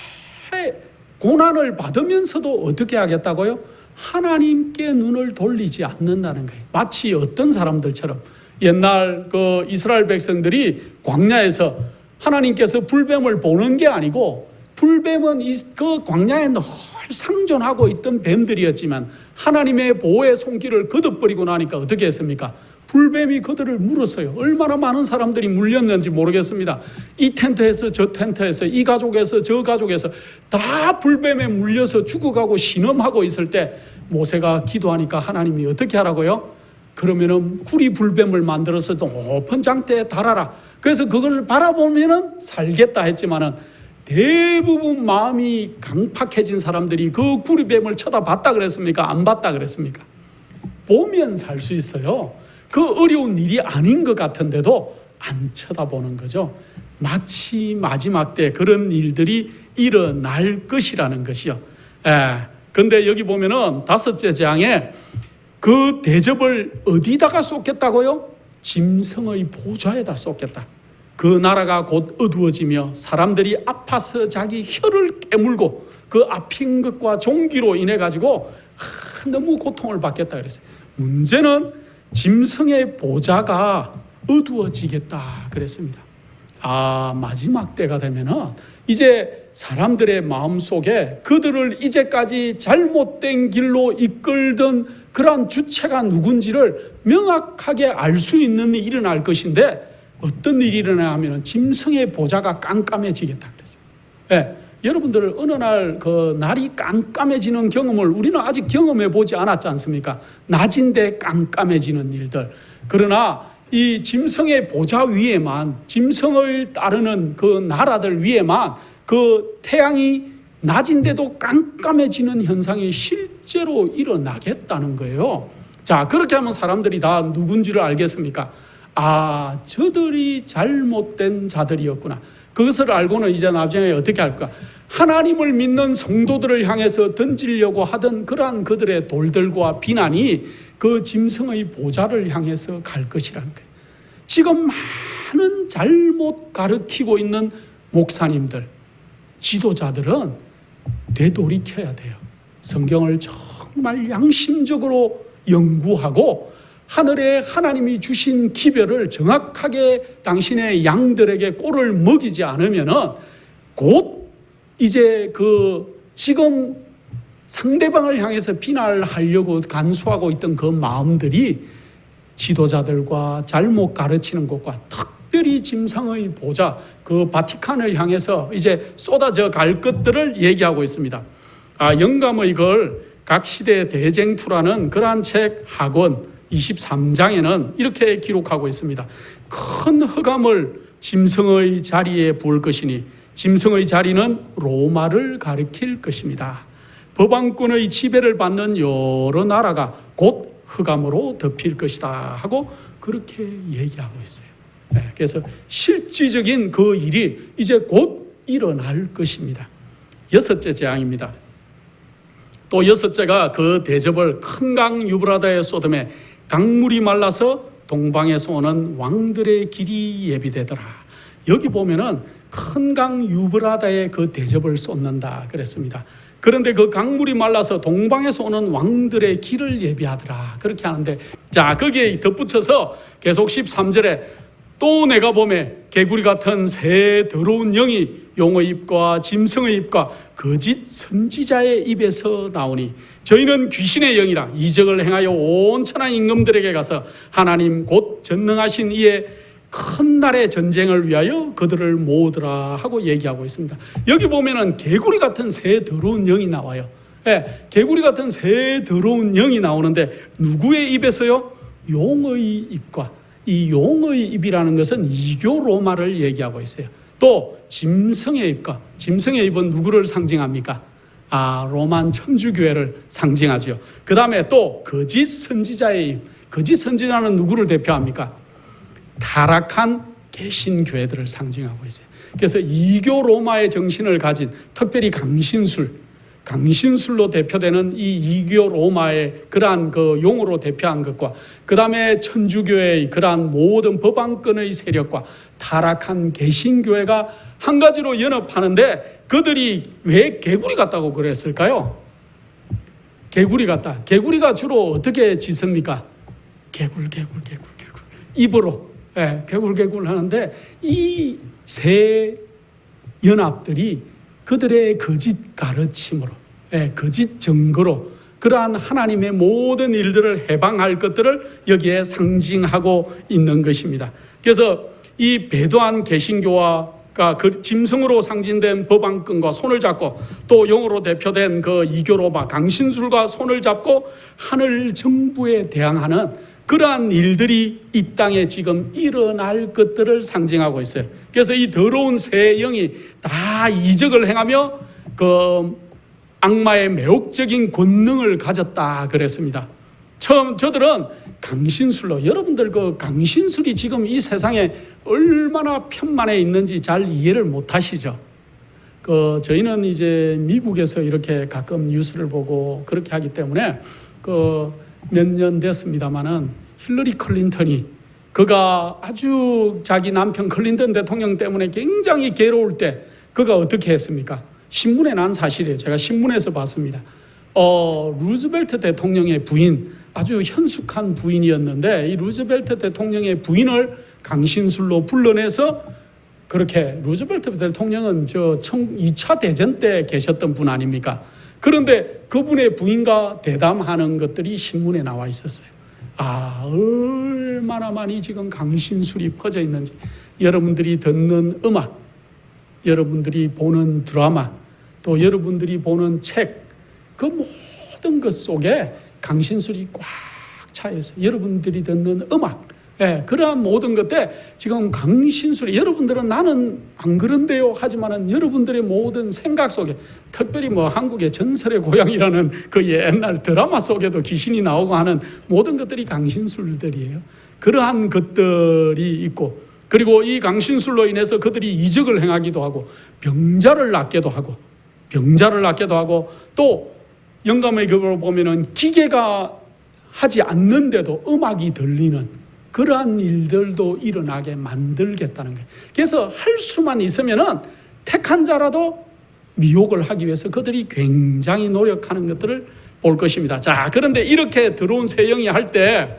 고난을 받으면서도 어떻게 하겠다고요? 하나님께 눈을 돌리지 않는다는 거예요. 마치 어떤 사람들처럼 옛날 그 이스라엘 백성들이 광야에서 하나님께서 불뱀을 보는 게 아니고 불뱀은 그 광야에 늘 상존하고 있던 뱀들이었지만 하나님의 보호의 손길을 거둬버리고 나니까 어떻게 했습니까? 불뱀이 그들을 물었어요. 얼마나 많은 사람들이 물렸는지 모르겠습니다. 이 텐트에서 저 텐트에서 이 가족에서 저 가족에서 다 불뱀에 물려서 죽어가고 신음하고 있을 때 모세가 기도하니까 하나님이 어떻게 하라고요? 그러면은 구리 불뱀을 만들어서 높은 장대에 달아라. 그래서 그걸 바라보면은 살겠다 했지만은 대부분 마음이 강팍해진 사람들이 그 구리뱀을 쳐다봤다 그랬습니까? 안 봤다 그랬습니까? 보면 살 수 있어요. 그 어려운 일이 아닌 것 같은데도 안 쳐다보는 거죠. 마치 마지막 때 그런 일들이 일어날 것이라는 것이요. 근데 여기 보면은 다섯째 재앙에 그 대접을 어디다가 쏟겠다고요? 짐승의 보좌에다 쏟겠다. 그 나라가 곧 어두워지며 사람들이 아파서 자기 혀를 깨물고 그 아픈 것과 종기로 인해 가지고 너무 고통을 받겠다 그랬어요. 문제는 짐승의 보좌가 어두워지겠다 그랬습니다. 마지막 때가 되면은 이제 사람들의 마음속에 그들을 이제까지 잘못된 길로 이끌던 그러한 주체가 누군지를 명확하게 알 수 있는 일이 일어날 것인데 어떤 일이 일어나냐면 짐승의 보좌가 깜깜해지겠다 그랬어요. 네, 여러분들 어느 날 그 날이 깜깜해지는 경험을 우리는 아직 경험해 보지 않았지 않습니까? 낮인데 깜깜해지는 일들. 그러나 이 짐승의 보좌 위에만, 짐승을 따르는 그 나라들 위에만 그 태양이 낮인데도 깜깜해지는 현상이 실제로 일어나겠다는 거예요. 자, 그렇게 하면 사람들이 다 누군지를 알겠습니까? 저들이 잘못된 자들이었구나. 그것을 알고는 이제 나중에 어떻게 할까? 하나님을 믿는 성도들을 향해서 던지려고 하던 그러한 그들의 돌들과 비난이 그 짐승의 보좌를 향해서 갈 것이라는 거예요. 지금 많은 잘못 가르치고 있는 목사님들, 지도자들은 되돌이켜야 돼요. 성경을 정말 양심적으로 연구하고 하늘에 하나님이 주신 기별을 정확하게 당신의 양들에게 꼴을 먹이지 않으면은 곧 이제 지금 상대방을 향해서 비난하려고 간수하고 있던 그 마음들이 지도자들과 잘못 가르치는 것과 특별히 짐승의 보좌, 그 바티칸을 향해서 이제 쏟아져 갈 것들을 얘기하고 있습니다. 영감의 걸 각 시대의 대쟁투라는 그러한 책 학원 23장에는 이렇게 기록하고 있습니다. 큰 흑암을 짐승의 자리에 부을 것이니 짐승의 자리는 로마를 가리킬 것입니다. 법왕권의 지배를 받는 여러 나라가 곧 흑암으로 덮일 것이다 하고 그렇게 얘기하고 있어요. 그래서 실질적인 그 일이 이제 곧 일어날 것입니다. 여섯째 재앙입니다. 또 여섯째가 그 대접을 큰 강 유브라다에 쏟음에 강물이 말라서 동방에서 오는 왕들의 길이 예비되더라. 여기 보면은 큰 강 유브라다에 그 대접을 쏟는다 그랬습니다. 그런데 그 강물이 말라서 동방에서 오는 왕들의 길을 예비하더라 그렇게 하는데, 자 거기에 덧붙여서 계속 13절에 또 내가 보매 개구리 같은 새 더러운 영이 용의 입과 짐승의 입과 거짓 선지자의 입에서 나오니 저희는 귀신의 영이라 이적을 행하여 온 천하 임금들에게 가서 하나님 곧 전능하신 이의 큰 날의 전쟁을 위하여 그들을 모으더라 하고 얘기하고 있습니다. 여기 보면은 개구리 같은 새 더러운 영이 나와요. 네, 개구리 같은 새 더러운 영이 나오는데 누구의 입에서요? 용의 입과, 이 용의 입이라는 것은 이교 로마를 얘기하고 있어요. 또 짐승의 입과, 짐승의 입은 누구를 상징합니까? 로만 천주교회를 상징하죠. 그 다음에 또 거짓 선지자의 입, 거짓 선지자는 누구를 대표합니까? 타락한 개신교회들을 상징하고 있어요. 그래서 이교 로마의 정신을 가진, 특별히 강신술로 대표되는 이 이교 로마의 그러한 그 용어로 대표한 것과, 그 다음에 천주교회의 그러한 모든 법안권의 세력과 타락한 개신교회가 한 가지로 연합하는데, 그들이 왜 개구리 같다고 그랬을까요? 개구리 같다. 개구리가 주로 어떻게 짖습니까? 개굴 입으로 개굴 하는데, 이 세 연합들이 그들의 거짓 가르침으로, 거짓 증거로 그러한 하나님의 모든 일들을 해방할 것들을 여기에 상징하고 있는 것입니다. 그래서 이 배도한 개신교와 그 짐승으로 상징된 법안권과 손을 잡고, 또 용어로 대표된 그 이교로마 강신술과 손을 잡고 하늘 정부에 대항하는 그러한 일들이 이 땅에 지금 일어날 것들을 상징하고 있어요. 그래서 이 더러운 새 영이 다 이적을 행하며 그 악마의 매혹적인 권능을 가졌다 그랬습니다. 처음 저들은 강신술로, 여러분들 그 강신술이 지금 이 세상에 얼마나 편만에 있는지 잘 이해를 못 하시죠. 저희는 이제 미국에서 이렇게 가끔 뉴스를 보고 그렇게 하기 때문에 몇 년 됐습니다마는 힐러리 클린턴이 그가 아주 자기 남편 클린턴 대통령 때문에 굉장히 괴로울 때 그가 어떻게 했습니까? 신문에 난 사실이에요. 제가 신문에서 봤습니다. 루즈벨트 대통령의 부인, 아주 현숙한 부인이었는데, 이 루즈벨트 대통령의 부인을 강신술로 불러내서, 그렇게 루즈벨트 대통령은 2차 대전 때 계셨던 분 아닙니까? 그런데 그분의 부인과 대담하는 것들이 신문에 나와 있었어요. 얼마나 많이 지금 강신술이 퍼져 있는지. 여러분들이 듣는 음악, 여러분들이 보는 드라마, 또 여러분들이 보는 책, 그 모든 것 속에 강신술이 꽉 차 있어요. 여러분들이 듣는 음악, 그러한 모든 것들 지금 강신술이, 여러분들은 나는 안 그런데요 하지만은 여러분들의 모든 생각 속에, 특별히 한국의 전설의 고향이라는 그 옛날 드라마 속에도 귀신이 나오고 하는 모든 것들이 강신술들이에요. 그러한 것들이 있고, 그리고 이 강신술로 인해서 그들이 이적을 행하기도 하고 병자를 낫게도 하고 또 영감의 급으로 보면은 기계가 하지 않는데도 음악이 들리는 그러한 일들도 일어나게 만들겠다는 거예요. 그래서 할 수만 있으면은 택한 자라도 미혹을 하기 위해서 그들이 굉장히 노력하는 것들을 볼 것입니다. 자, 그런데 이렇게 들어온 새 영이 할 때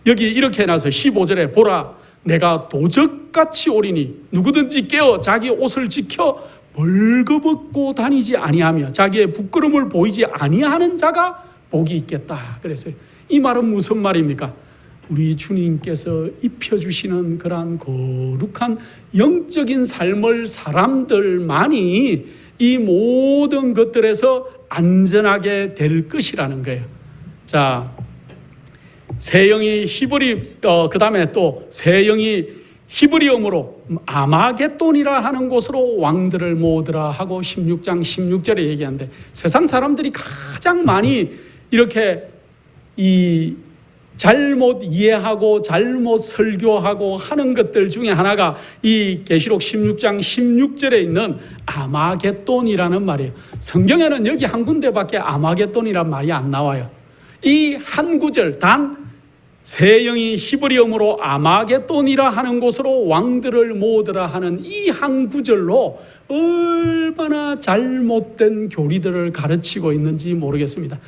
여기 이렇게 해놔서 15절에 보라, 내가 도적같이 오리니 누구든지 깨어 자기 옷을 지켜 벌거벗고 다니지 아니하며 자기의 부끄러움을 보이지 아니하는 자가 복이 있겠다 그랬어요. 이 말은 무슨 말입니까? 우리 주님께서 입혀주시는 그러한 거룩한 영적인 삶을 사람들만이 이 모든 것들에서 안전하게 될 것이라는 거예요. 자, 새 영이 그 다음에 또 새 영이 히브리어로 아마겟돈이라 하는 곳으로 왕들을 모으더라 하고 16장 16절에 얘기하는데, 세상 사람들이 가장 많이 이렇게 이 잘못 이해하고 잘못 설교하고 하는 것들 중에 하나가 이 계시록 16장 16절에 있는 아마겟돈이라는 말이에요. 성경에는 여기 한 군데밖에 아마겟돈이란 말이 안 나와요. 이 한 구절, 단 세 영이 히브리어로 아마겟돈이라 하는 곳으로 왕들을 모으더라 하는 이 한 구절로 얼마나 잘못된 교리들을 가르치고 있는지 모르겠습니다.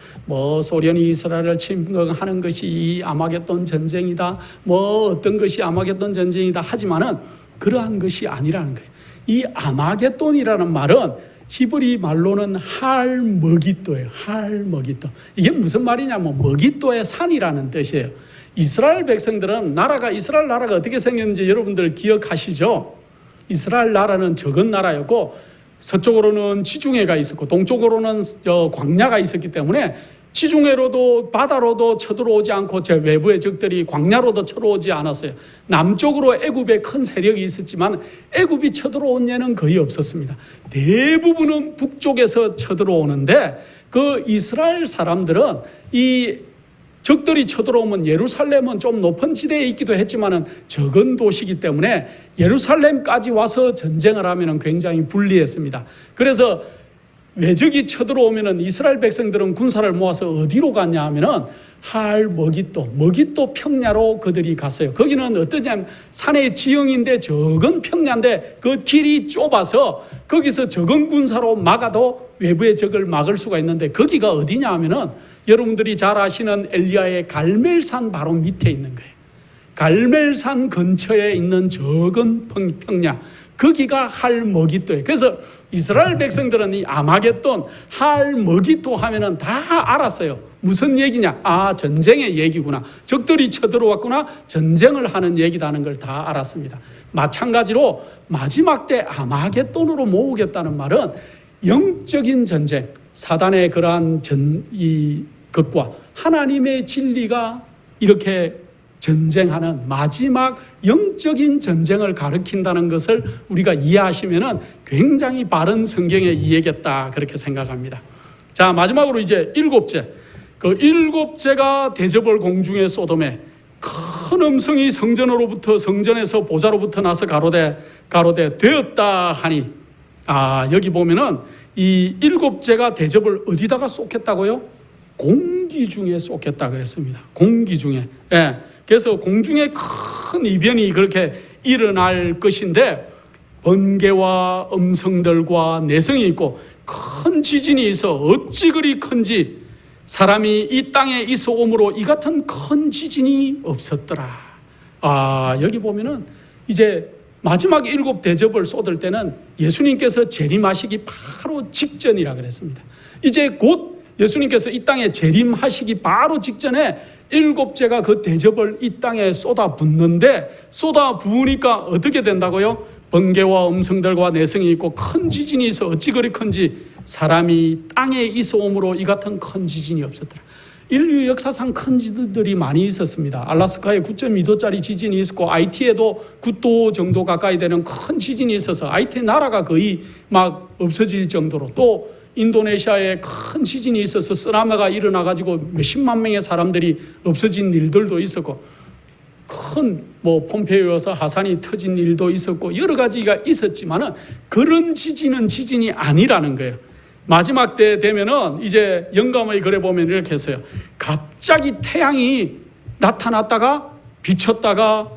소련이 이스라엘을 침공하는 것이 이 아마겟돈 전쟁이다, 어떤 것이 아마겟돈 전쟁이다 하지만은 그러한 것이 아니라는 거예요. 이 아마겟돈이라는 말은 히브리 말로는 할머깃도예요. 할머깃도. 이게 무슨 말이냐면 머깃도의 산이라는 뜻이에요. 이스라엘 백성들은 이스라엘 나라가 어떻게 생겼는지 여러분들 기억하시죠? 이스라엘 나라는 적은 나라였고 서쪽으로는 지중해가 있었고 동쪽으로는 광야가 있었기 때문에 지중해로도 바다로도 쳐들어오지 않고 제 외부의 적들이 광야로도 쳐들어오지 않았어요. 남쪽으로 애굽에 큰 세력이 있었지만 애굽이 쳐들어온 예는 거의 없었습니다. 대부분은 북쪽에서 쳐들어오는데 그 이스라엘 사람들은 이 적들이 쳐들어오면 예루살렘은 좀 높은 지대에 있기도 했지만은 적은 도시이기 때문에 예루살렘까지 와서 전쟁을 하면은 굉장히 불리했습니다. 그래서 외적이 쳐들어오면은 이스라엘 백성들은 군사를 모아서 어디로 갔냐 하면은 머깃도 평야로 그들이 갔어요. 거기는 어떠냐면 산의 지형인데 적은 평야인데 그 길이 좁아서 거기서 적은 군사로 막아도 외부의 적을 막을 수가 있는데 거기가 어디냐 하면은 여러분들이 잘 아시는 엘리야의 갈멜산 바로 밑에 있는 거예요. 갈멜산 근처에 있는 적은 평야, 거기가 할머깃도예요. 그래서 이스라엘 백성들은 이 아마겟돈, 할머깃도 하면은 다 알았어요. 무슨 얘기냐? 전쟁의 얘기구나. 적들이 쳐들어왔구나. 전쟁을 하는 얘기다는 걸 다 알았습니다. 마찬가지로 마지막 때 아마겟돈으로 모으겠다는 말은 영적인 전쟁, 사단의 그러한 것과 하나님의 진리가 이렇게 전쟁하는 마지막 영적인 전쟁을 가리킨다는 것을 우리가 이해하시면은 굉장히 바른 성경의 이해겠다 그렇게 생각합니다. 자, 마지막으로 이제 일곱째. 그 일곱째가 대접을 공중의 소돔에 큰 음성이 성전에서 보좌로부터 나서 가로되 되었다 하니, 여기 보면은 이 일곱째가 대접을 어디다가 쏟겠다고요? 공기 중에 쏟겠다 그랬습니다. 공기 중에. 예. 그래서 공중에 큰 이변이 그렇게 일어날 것인데 번개와 음성들과 내성이 있고 큰 지진이 있어 어찌 그리 큰지 사람이 이 땅에 있어 오므로 이 같은 큰 지진이 없었더라. 여기 보면은 이제 마지막 일곱 대접을 쏟을 때는 예수님께서 재림하시기 바로 직전이라 그랬습니다. 이제 곧 예수님께서 이 땅에 재림하시기 바로 직전에 일곱째가 그 대접을 이 땅에 쏟아붓는데 쏟아부으니까 어떻게 된다고요? 번개와 음성들과 내성이 있고 큰 지진이 있어 어찌 그리 큰지 사람이 땅에 있어 오므로 이 같은 큰 지진이 없었더라. 인류 역사상 큰 지진들이 많이 있었습니다. 알라스카에 9.2도짜리 지진이 있었고 IT에도 9도 정도 가까이 되는 큰 지진이 있어서 IT 나라가 거의 막 없어질 정도로, 또 인도네시아에 큰 지진이 있어서 쓰나미가 일어나가지고 몇십만 명의 사람들이 없어진 일들도 있었고, 큰 폼페이오에서 하산이 터진 일도 있었고 여러 가지가 있었지만은 그런 지진은 지진이 아니라는 거예요. 마지막 때 되면은 이제 영감의 글에 보면 이렇게 했어요. 갑자기 태양이 나타났다가 비쳤다가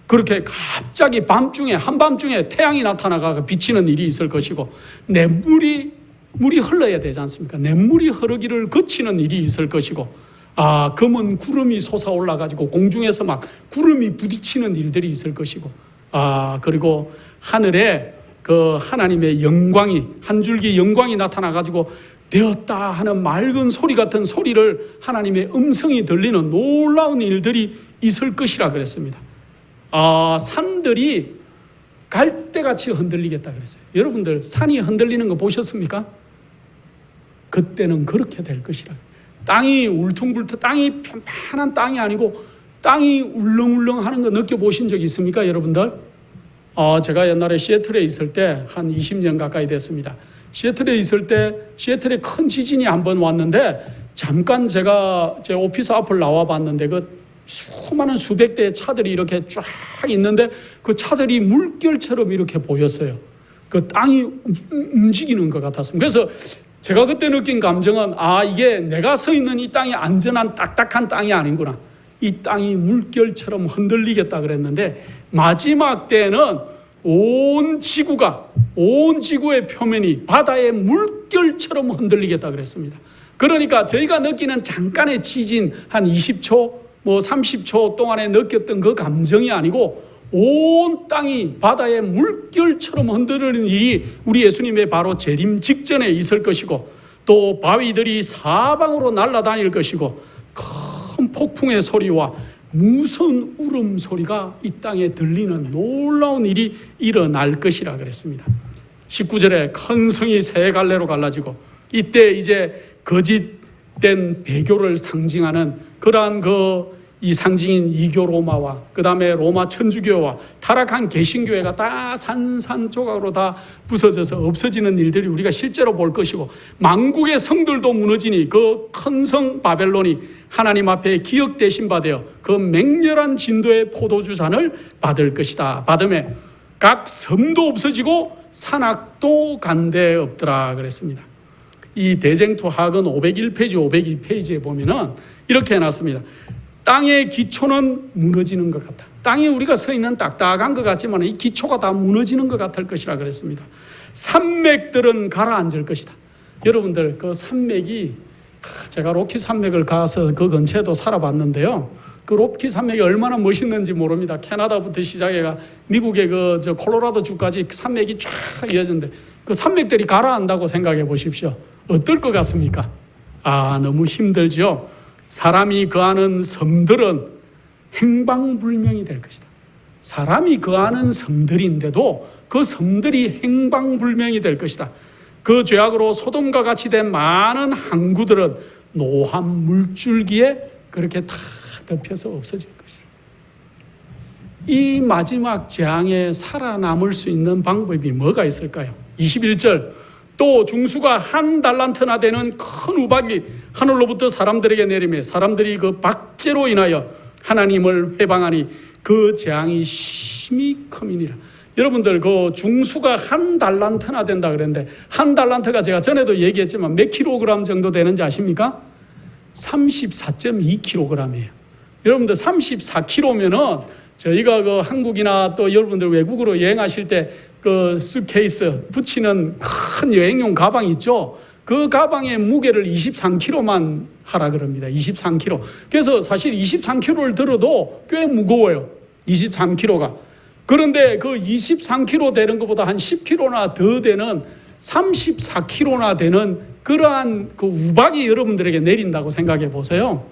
그렇게 갑자기 한밤중에 태양이 나타나가 비치는 일이 있을 것이고, 물이 흘러야 되지 않습니까? 냇물이 흐르기를 거치는 일이 있을 것이고, 검은 구름이 솟아올라가지고 공중에서 막 구름이 부딪히는 일들이 있을 것이고, 그리고 하늘에 그 하나님의 영광이, 한 줄기 영광이 나타나가지고 되었다 하는 맑은 소리 같은 소리를, 하나님의 음성이 들리는 놀라운 일들이 있을 것이라 그랬습니다. 산들이 갈대같이 흔들리겠다 그랬어요. 여러분들 산이 흔들리는 거 보셨습니까? 그때는 그렇게 될 것이라. 땅이 울퉁불퉁, 땅이 편편한 땅이 아니고 땅이 울렁울렁 하는 거 느껴보신 적 있습니까, 여러분들? 제가 옛날에 시애틀에 있을 때 한 20년 가까이 됐습니다. 시애틀에 있을 때 시애틀에 큰 지진이 한번 왔는데 잠깐 제가 제 오피스 앞을 나와 봤는데 그 수많은 수백 대의 차들이 이렇게 쫙 있는데 그 차들이 물결처럼 이렇게 보였어요. 그 땅이 움직이는 것 같았습니다. 그래서 제가 그때 느낀 감정은 이게 내가 서 있는 이 땅이 안전한 딱딱한 땅이 아니구나. 이 땅이 물결처럼 흔들리겠다 그랬는데 마지막 때는 온 지구의 표면이 바다의 물결처럼 흔들리겠다 그랬습니다. 그러니까 저희가 느끼는 잠깐의 지진 한 20초, 30초 동안에 느꼈던 그 감정이 아니고 온 땅이 바다의 물결처럼 흔들리는 일이 우리 예수님의 바로 재림 직전에 있을 것이고 또 바위들이 사방으로 날아다닐 것이고 큰 폭풍의 소리와 무서운 울음소리가 이 땅에 들리는 놀라운 일이 일어날 것이라 그랬습니다. 19절에 큰 성이 세 갈래로 갈라지고 이때 이제 거짓된 배교를 상징하는 그러한 이 상징인 이교 로마와 그 다음에 로마 천주교와 타락한 개신교회가 다 산산조각으로 다 부서져서 없어지는 일들이 우리가 실제로 볼 것이고 만국의 성들도 무너지니 그 큰 성 바벨론이 하나님 앞에 기억되신 바 되어 그 맹렬한 진도의 포도주 잔을 받을 것이다. 받음에 각 섬도 없어지고 산악도 간데 없더라 그랬습니다. 이 대쟁투학은 501페이지, 502페이지에 보면은 이렇게 해놨습니다. 땅의 기초는 무너지는 것 같다. 땅이 우리가 서 있는 딱딱한 것 같지만 이 기초가 다 무너지는 것 같을 것이라 그랬습니다. 산맥들은 가라앉을 것이다. 여러분들 그 산맥이 제가 로키 산맥을 가서 그 근처에도 살아봤는데요. 그 로키 산맥이 얼마나 멋있는지 모릅니다. 캐나다부터 시작해가 미국의 저 콜로라도 주까지 산맥이 쫙 이어졌는데 그 산맥들이 가라앉다고 생각해 보십시오. 어떨 것 같습니까? 너무 힘들죠. 사람이 거하는 섬들은 행방불명이 될 것이다. 사람이 거하는 섬들인데도 그 섬들이 행방불명이 될 것이다. 그 죄악으로 소돔과 같이 된 많은 항구들은 노한 물줄기에 그렇게 다 덮여서 없어질 것이다. 이 마지막 재앙에 살아남을 수 있는 방법이 뭐가 있을까요? 21절 또 중수가 한 달란트나 되는 큰 우박이 하늘로부터 사람들에게 내리며 사람들이 그 박죄로 인하여 하나님을 회방하니 그 재앙이 심히 큼이니라. 여러분들 그 중수가 한 달란트나 된다 그랬는데 한 달란트가 제가 전에도 얘기했지만 몇 킬로그램 정도 되는지 아십니까? 34.2kg이에요. 여러분들 34kg면은 저희가 그 한국이나 또 여러분들 외국으로 여행하실 때 그 수케이스 붙이는 큰 여행용 가방 있죠. 그 가방의 무게를 23kg만 하라 그럽니다. 23kg. 그래서 사실 23kg를 들어도 꽤 무거워요. 23kg가. 그런데 그 23kg 되는 것보다 한 10kg나 더 되는 34kg나 되는 그러한 그 우박이 여러분들에게 내린다고 생각해 보세요.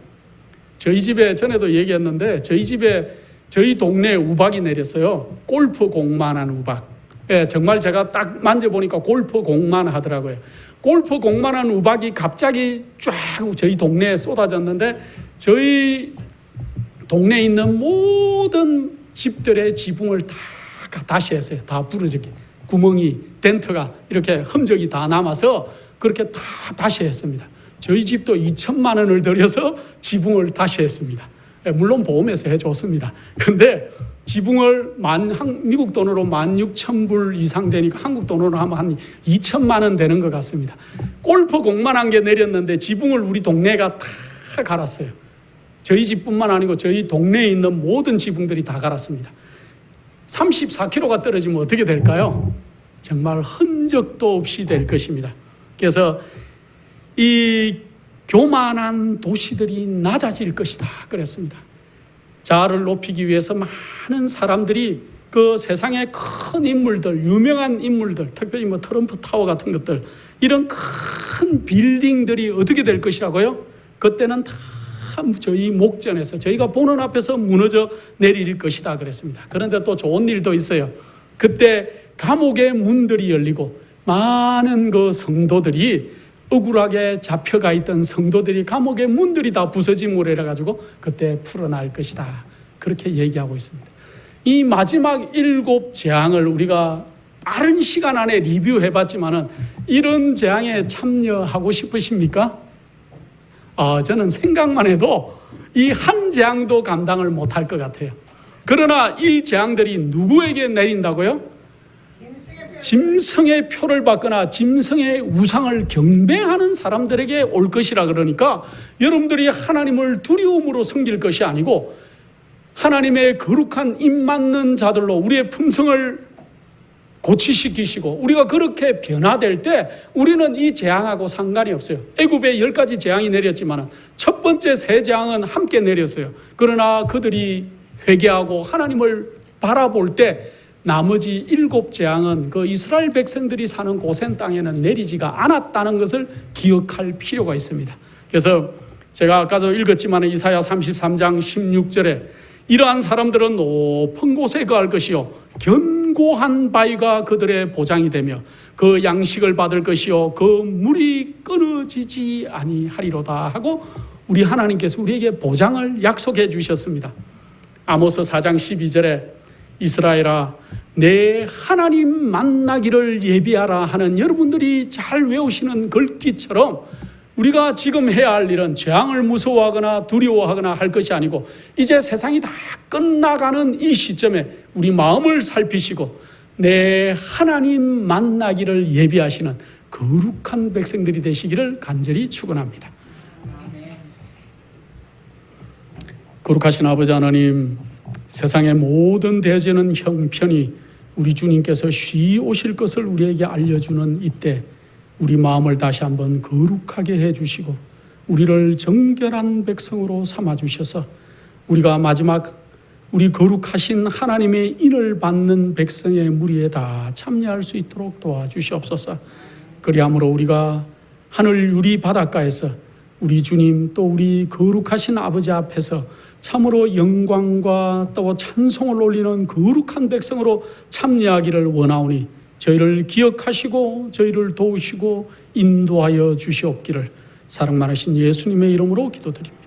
저희 집에 전에도 얘기했는데 저희 동네에 우박이 내렸어요. 골프공만한 우박. 예, 정말 제가 딱 만져보니까 골프공만 하더라고요. 골프공만한 우박이 갑자기 쫙 저희 동네에 쏟아졌는데 저희 동네에 있는 모든 집들의 지붕을 다 다시 했어요. 다 부러지게. 구멍이, 덴트가 이렇게 흔적이 다 남아서 그렇게 다 다시 했습니다. 저희 집도 2천만 원을 들여서 지붕을 다시 했습니다. 물론 보험에서 해줬습니다. 근데 지붕을 미국 돈으로 16,000불 이상 되니까 한국 돈으로 하면 한 2천만 원 되는 것 같습니다. 골프공만 한 개 내렸는데 지붕을 우리 동네가 다 갈았어요. 저희 집뿐만 아니고 저희 동네에 있는 모든 지붕들이 다 갈았습니다. 34kg가 떨어지면 어떻게 될까요? 정말 흔적도 없이 될 것입니다. 그래서 이 교만한 도시들이 낮아질 것이다 그랬습니다. 자아를 높이기 위해서 많은 사람들이 그 세상의 큰 인물들, 유명한 인물들, 특별히 트럼프 타워 같은 것들, 이런 큰 빌딩들이 어떻게 될 것이라고요? 그때는 다 저희 목전에서 저희가 보는 앞에서 무너져 내릴 것이다 그랬습니다. 그런데 또 좋은 일도 있어요. 그때 감옥의 문들이 열리고 많은 그 성도들이 억울하게 잡혀가 있던 성도들이 감옥의 문들이 다 부서짐으로 해가지고 그때 풀어날 것이다. 그렇게 얘기하고 있습니다. 이 마지막 7 재앙을 우리가 빠른 시간 안에 리뷰해봤지만은 이런 재앙에 참여하고 싶으십니까? 저는 생각만 해도 이 한 재앙도 감당을 못할 것 같아요. 그러나 이 재앙들이 누구에게 내린다고요? 짐승의 표를 받거나 짐승의 우상을 경배하는 사람들에게 올 것이라 그러니까 여러분들이 하나님을 두려움으로 섬길 것이 아니고 하나님의 거룩한 입 맞는 자들로 우리의 품성을 고치시키시고 우리가 그렇게 변화될 때 우리는 이 재앙하고 상관이 없어요. 애굽에 10가지 재앙이 내렸지만 첫 번째 세 재앙은 함께 내렸어요. 그러나 그들이 회개하고 하나님을 바라볼 때 나머지 7재앙은 그 이스라엘 백성들이 사는 고센 땅에는 내리지가 않았다는 것을 기억할 필요가 있습니다. 그래서 제가 아까도 읽었지만 이사야 33장 16절에 이러한 사람들은 높은 곳에 거할 것이요 견고한 바위가 그들의 보장이 되며 그 양식을 받을 것이요 그 물이 끊어지지 아니하리로다 하고 우리 하나님께서 우리에게 보장을 약속해 주셨습니다. 아모스 4장 12절에 이스라엘아 내 하나님 만나기를 예비하라 하는 여러분들이 잘 외우시는 글귀처럼 우리가 지금 해야 할 일은 재앙을 무서워하거나 두려워하거나 할 것이 아니고 이제 세상이 다 끝나가는 이 시점에 우리 마음을 살피시고 내 하나님 만나기를 예비하시는 거룩한 백성들이 되시기를 간절히 축원합니다. 거룩하신 아버지 하나님, 세상의 모든 대제는 형편이 우리 주님께서 쉬 오실 것을 우리에게 알려주는 이때 우리 마음을 다시 한번 거룩하게 해주시고 우리를 정결한 백성으로 삼아주셔서 우리가 마지막 우리 거룩하신 하나님의 인을 받는 백성의 무리에 다 참여할 수 있도록 도와주시옵소서. 그리함으로 우리가 하늘 유리 바닷가에서 우리 주님 또 우리 거룩하신 아버지 앞에서 참으로 영광과 또 찬송을 올리는 거룩한 백성으로 참여하기를 원하오니 저희를 기억하시고 저희를 도우시고 인도하여 주시옵기를 사랑 많으신 예수님의 이름으로 기도드립니다.